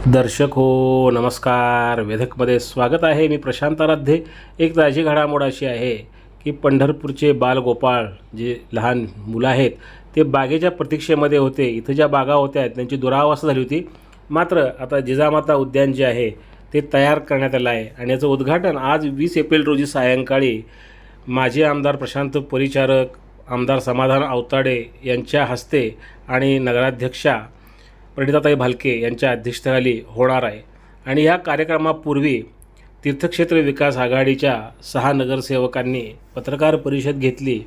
दर्शक हो नमस्कार. वेधकमध्ये स्वागत आहे. मी प्रशांत आराध्य. एक ताजी घडामोड अशी आहे की पंढरपूरचे बालगोपाळ जे लहान मुलं आहेत ते बागेच्या प्रतीक्षेमध्ये होते. इथं ज्या बागा होत्या त्यांची दुरावस्था झाली होती. मात्र आता जिजामाता उद्यान जे आहे ते तयार करण्यात आलं आहे आणि याचं उद्घाटन आज 20 एप्रिल रोजी सायंकाळी माजी आमदार प्रशांत परिचारक, आमदार समाधान आवताडे यांच्या हस्ते आणि नगराध्यक्षा प्रणिताताई भालके यांच्या अध्यक्षतेखाली होणार आहे. आणि या कार्यक्रमापूर्वी तीर्थक्षेत्र विकास आघाडीच्या 6 नगरसेवकांनी पत्रकार परिषद घेतली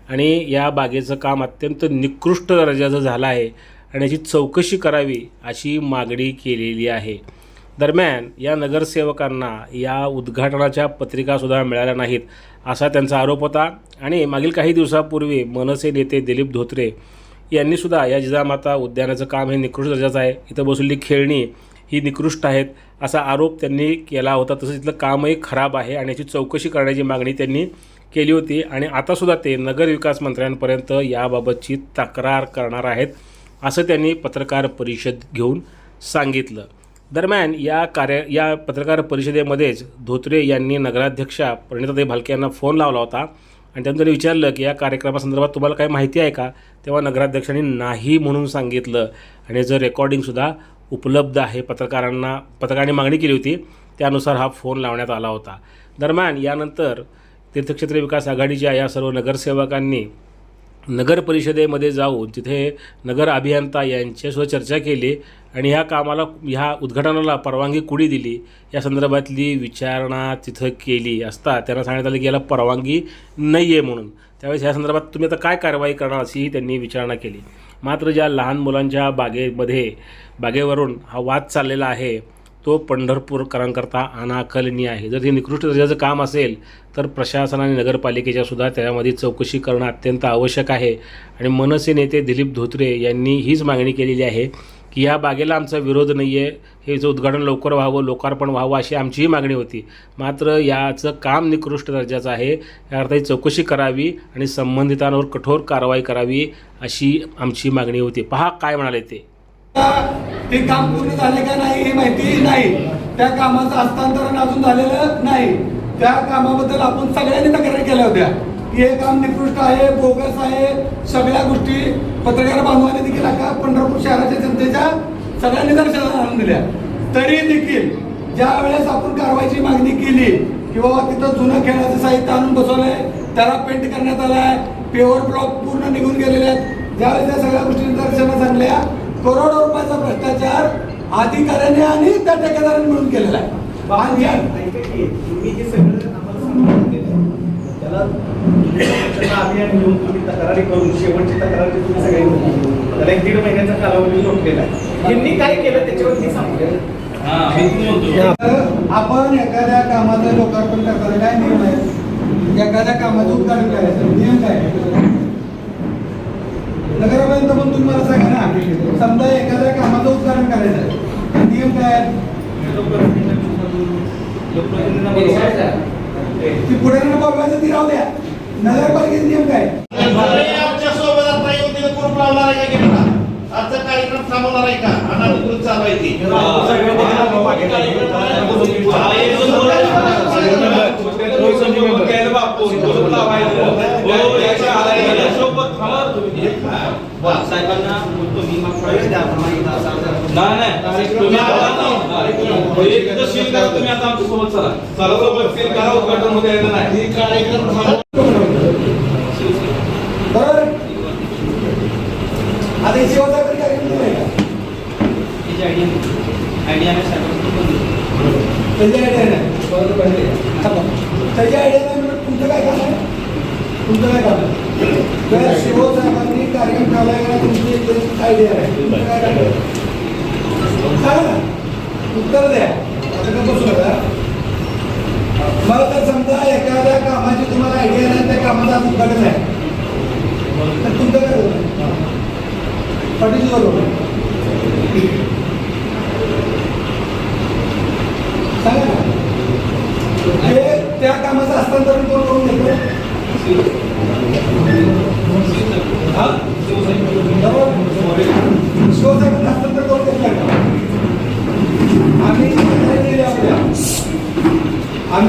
आणि या बागेचं काम अत्यंत निकृष्ट दर्जाचं झालं आहे आणि याची चौकशी करावी अशी मागणी केलेली आहे. दरम्यान या नगरसेवकांना या उद्घाटनाच्या पत्रिकासुद्धा मिळाल्या नाहीत असा त्यांचा आरोप होता. आणि मागील काही दिवसापूर्वी मनसे नेते दिलीप धोत्रे यांनीसुद्धा या जिजामाता उद्यानाचं काम हे निकृष्ट दर्जाचं आहे, इथं बसवलेली खेळणी ही निकृष्ट आहेत असा आरोप त्यांनी केला होता. तसंच इथलं कामही खराब आहे आणि याची चौकशी करण्याची मागणी त्यांनी केली होती. आणि आतासुद्धा ते नगरविकास मंत्र्यांपर्यंत याबाबतची तक्रार करणार आहेत असं त्यांनी पत्रकार परिषद घेऊन सांगितलं. दरम्यान या पत्रकार परिषदेमध्येच धोत्रे यांनी नगराध्यक्षा प्रणिताताई भालके यांना फोन लावला होता आणि त्यांनी विचारलं की या कार्यक्रमासंदर्भात तुम्हाला काही माहिती आहे का. तेव्हा नगराध्यक्षांनी नाही म्हणून सांगितलं आणि जर रेकॉर्डिंगसुद्धा उपलब्ध आहे. पत्रकारांनी मागणी केली होती त्यानुसार हा फोन लावण्यात आला होता. दरम्यान यानंतर तीर्थक्षेत्र विकास आघाडीच्या या सर्व नगरसेवकांनी नगर परिषदेमध्ये जाऊन तिथे नगर अभियंता यांच्यासोबत चर्चा केली आणि ह्या उद्घाटनाला परवानगी कुणी दिली या संदर्भातली विचारणा तिथं केली असता त्यांना सांगण्यात आलं की याला परवानगी नाही आहे म्हणून. त्यावेळेस ह्या संदर्भात तुम्ही आता काय कारवाई करणार अशीही त्यांनी विचारणा केली. मात्र ज्या लहान मुलांच्या बागेवरून हा वाद चाललेला आहे तो पंढरपूरकरांकरता अनाकलनीय आहे. जर हे निकृष्ट दर्जाचं काम असेल तर प्रशासन आणि नगरपालिकेच्यासुद्धा त्यामध्ये चौकशी करणं अत्यंत आवश्यक आहे. आणि मनसे नेते दिलीप धोत्रे यांनी हीच मागणी केलेली आहे की या बागेला आमचा विरोध नाही आहे, हे जो उद्घाटन लवकर व्हावं, लोकार्पण व्हावं अशी आमचीही मागणी होती. मात्र याचं काम निकृष्ट दर्जाचं आहे, याकरता चौकशी करावी आणि संबंधितांवर कठोर कारवाई करावी अशी आमची मागणी होती. पहा काय म्हणाले ते काम पूर्ण झाले का नाही हे माहिती नाही. त्या कामाचं हस्तांतरण अजून झालेलं नाही. त्या कामाबद्दल आपण सगळ्यांनी तक्रारी केल्या होत्या की हे काम निकृष्ट आहे, बोगस आहे. सगळ्या गोष्टी पत्रकार बांधवांनी देखील पंढरपूर शहराच्या जनतेच्या सगळ्या निदर्शनास आणून दिल्या. तरी देखील ज्या वेळेस आपण कारवाईची मागणी केली की बाबा तिथं जुनं खेळाचं साहित्य आणून बसवलंय, त्याला पेंट करण्यात आलाय, पेवर ब्लॉक पूर्ण निघून गेलेले आहेत, ज्यावेळेस त्या सगळ्या गोष्टी निदर्शनास आणल्या, करोडो रुपयाचा भ्रष्टाचार अधिकाऱ्याने आणि त्या ठेकेदारांनी मिळून केलेला आहे. तुम्ही जे सगळं त्याला अभियान घेऊन तुम्ही तक्रारी करून शेवटची तक्रार तुम्ही सगळे त्याला 1.5 महिन्याचा कालावधी सोडलेला आहे. यांनी काय केलं त्याच्यावरती सांगू. आपण एखाद्या कामाचं लोकार्पण करताना काय नियम आहे, एखाद्या कामाचं उद्घाटन करायचं नियम काय नगरापर्यंत पण तुम्ही मला सांगा ना. समजा एखाद्या कामाचं उद्घाटन करायचं नियम काय ती पुढे बोलवायचं ती राहू द्या. नगरपालिकेचा नियम काय आमच्या सोबत आता येऊन तिथे कोण लावणार आहे का? आजचा कार्यक्रम थांबवणार आहे का? अनाधिकृत चालवायची साहेबांना तुम्ही आता आमच्यासोबत चला सोबत सील करा. उद्घाटन मध्ये नाही कार्यक्रम बरोबर. आता शेवटचा कार्यक्रम नाही का त्याची आयडिया नाही. त्याची आयडिया नाही म्हणून तुमचं काय काम आहे, तुमचं काय काम आहे. शिवसाहेबांनी कार्यक्रम ठेवलाय का तुमची आयडिया आहे, तुमचं काय काम आहे सांगा ना, उत्तर द्या. आता बसू नका. मला तर समजा एखाद्या कामाची तुम्हाला आयडिया नाही, त्या कामाचा उद्घाटन आहे तर तुमचं काय होतं पाठीशी बरोबर सांगा ना. हे त्या कामाचं हस्तांतरण कोण करून घेतो. शिवसाहेबांना हस्तांतर करून घेतलं का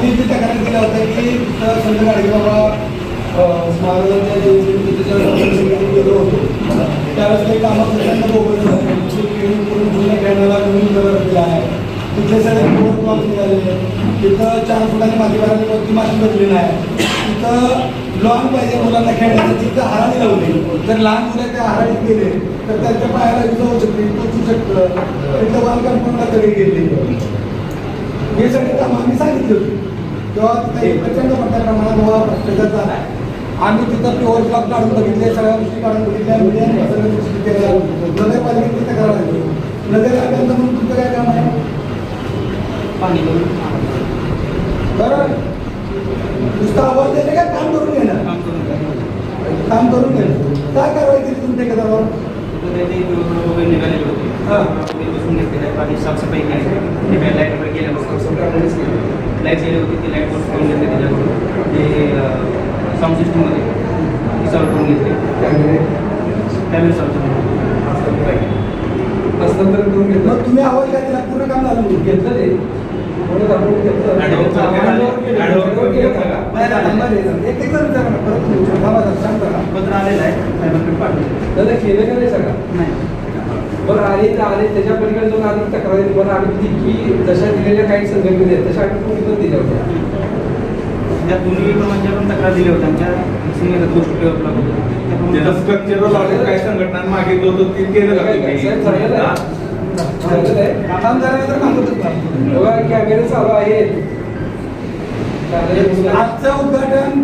आम्ही इथे तक्रार केल्या होत्या की तिथं संत गाडगेबाबा महाराजांच्या जयंतीच्या गेलो होतो. त्यावेळेस ते कामात प्रचंड बोगस झाले. जुन्या खेळण्याला नवीन कलर दिला आहे. तिथे सगळे बोर्ड ब्लॉक निघालेले. तिथं 4 फुटांनी माती भरायला वरती माती बदली नाही. तिथं लॉन पाहिजे मुलांना खेळण्याचं, तिथं हराळी लावली. जर लहान मुलं त्या हराळीत गेले तर त्यांच्या पायाला जाऊ शकते, टोचू शकतं. तिथं बांधकाम पण तरी गेले. हे सगळे काम आम्ही सांगितले होते. तेव्हा तिथं प्रचंड मोठ्या प्रमाणात भ्रष्टाचार झाला आहे. आम्ही तिथं प्युअर ब्लॉक काढून बघितले, सगळ्या गोष्टी काढून बघितल्या. मीडियाने सगळ्या गोष्टी केल्या. नगरपालिकेची तक्रार आली. नगरपालिका म्हणून तुमचं काय काम आहे? पाणी बरं, नुसतं आवाज देणे का काम करून घेणं? काम करून घेणं. काय कारवाई केली तुमच्या ठेकेदारावर? निघालेले होते. हां. बसून घेतलेले आणि साफसफाई केली. लाईट वगैरे गेल्यापासून लाईट गेली होती, ती लाईट करून घेतली त्याच्याकडून. ते साऊंड सिस्टममध्ये इन्स्टॉल करून घेतले. त्यावेळेस हस्तांतरण करून घेतलं. मग तुम्ही आवाज काय दिला? पूर्ण काम झालं म्हणून घेतलं ते एक पत्र आलेलं आहे, साहेबांकडे पाठवलं. दादा केलं का नाही सगळं? नाही. बरं आणि त्याच्या पलीकडे जाऊन आम्ही तक्रार दिली. बरं आम्ही ती की जशा दिलेल्या काही संदर्भ आहेत तशा आम्ही कोणी पण दिल्या होत्या. त्या दोन्ही म्हणजे आपण तक्रार दिली होती. आमच्या गोष्टी ज्याला स्ट्रक्चरल ऑर्डर काय संघटनांनी मागितलं होतं ते केलं का तुम्ही? साहेब झालेलं आहे. झालेलं आहे. काम झाल्यानंतर काम होतच नाही. बघा कॅमेरे चालू आहेत. आजचं उद्घाटन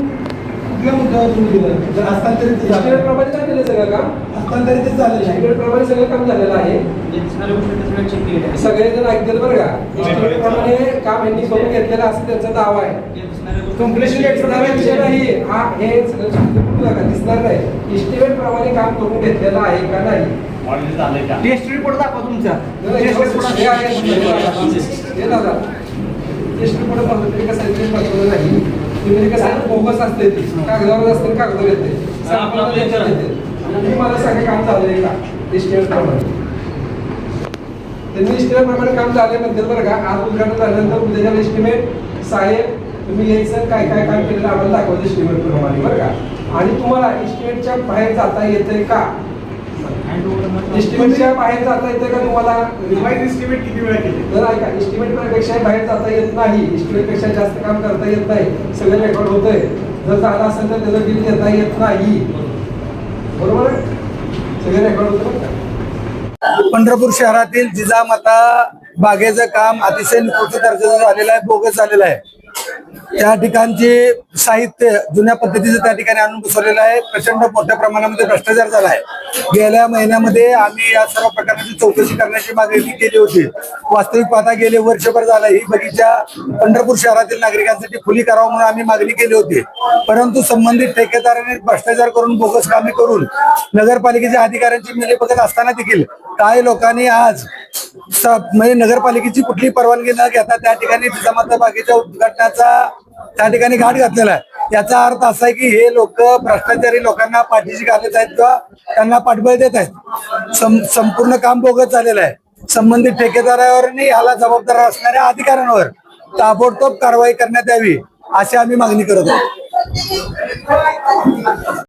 कुठल्या मुद्द्यावर तुम्ही दिलं? जर हस्तांतरित एस्टिमेट प्रमाणे झालेलं सगळं काम. हस्तांतरित झालेलं आहे. एस्टिमेट प्रमाणे सगळं काम झालेलं आहे. दिसणाऱ्या गोष्टी सगळ्या चेक केलेल्या आहेत. सगळे जण ऐकतील बरं का. एस्टिमेट प्रमाणे काम यांनी करून घेतलेलं असं त्यांचा दावा आहे. Completion date दिसणारा विषय नाही हा. हे सगळं चुकीचं नका, दिसणार नाही. एस्टिमेट प्रमाणे काम करून घेतलेलं आहे का नाही? टेस्ट रिपोर्ट दाखवा तुमचा. हे आहे, हे दादा टेस्ट रिपोर्ट बघतो तरी कसं आहे, ते महत्त्वाचं नाही. तुम्ही कसं आहे, बोगस असते ती कागदावर असते, कागदावर येते. तुम्ही मला सांगा काम झालंय का एस्टिमेट प्रमाणे? त्यांनी एस्टिमेट प्रमाणे काम झाले म्हणते बरं का. आज उद्घाटन झाल्यानंतर उद्याच्या एस्टिमेट साहेब तुम्ही यायचं काय काय काम केलेलं आम्हाला दाखवतं एस्टिमेट प्रमाणे बरं का. आणि तुम्हाला एस्टिमेटच्या बाहेर जाता येतंय का? एस्टिमेटच्या बाहेर जाता येते का तुम्हाला? रिवाइज एस्टिमेट किती वेळा केले? तर ऐका, एस्टिमेट पेक्षा बाहेर जाता येत नाही. एस्टिमेट पेक्षा जास्त काम करता येत नाही. सगळं रेकॉर्ड होतंय. जर झालं असेल तर त्याचं बिल देता येत नाही. बरोबर आहे? सगळे रेकॉर्ड होतं. पंढरपूर शहरातील जिजामाता बागेचं काम अतिशय निकृष्ट दर्जाचं झालेलं आहे, बोगस झालेलं आहे. त्या ठिकाणचे साहित्य जुन्या पद्धतीचं त्या ठिकाणी आणून बसवलेलं आहे. प्रचंड मोठ्या प्रमाणामध्ये भ्रष्टाचार झाला आहे. गेल्या महिन्यामध्ये आम्ही या सर्व प्रकाराची चौकशी करण्याची मागणी केली होती. वास्तविक पाहता गेले वर्षभर झालं ही बगीचा पंढरपूर शहरातील नागरिकांसाठी खुली करावं म्हणून आम्ही मागणी केली होती. परंतु संबंधित ठेकेदाराने भ्रष्टाचार करून बोगस कामे करून नगरपालिकेच्या अधिकाऱ्यांची मिलीभगत असताना देखील काही लोकांनी आज म्हणजे नगरपालिकेची कुठली परवानगी न घेता त्या ठिकाणी जिजामाता बागेच्या उद्घाटनाचा त्या ठिकाणी घाट घातलेला आहे. याचा अर्थ असा आहे की हे लोक भ्रष्टाचारी लोकांना पाठीशी घालत आहेत किंवा त्यांना पाठबळ देत आहेत. संपूर्ण काम बोगस झालेलं आहे. संबंधित ठेकेदारावर आणि याला जबाबदार असणाऱ्या अधिकाऱ्यांवर ताबडतोब कारवाई करण्यात यावी अशी आम्ही मागणी करत आहोत.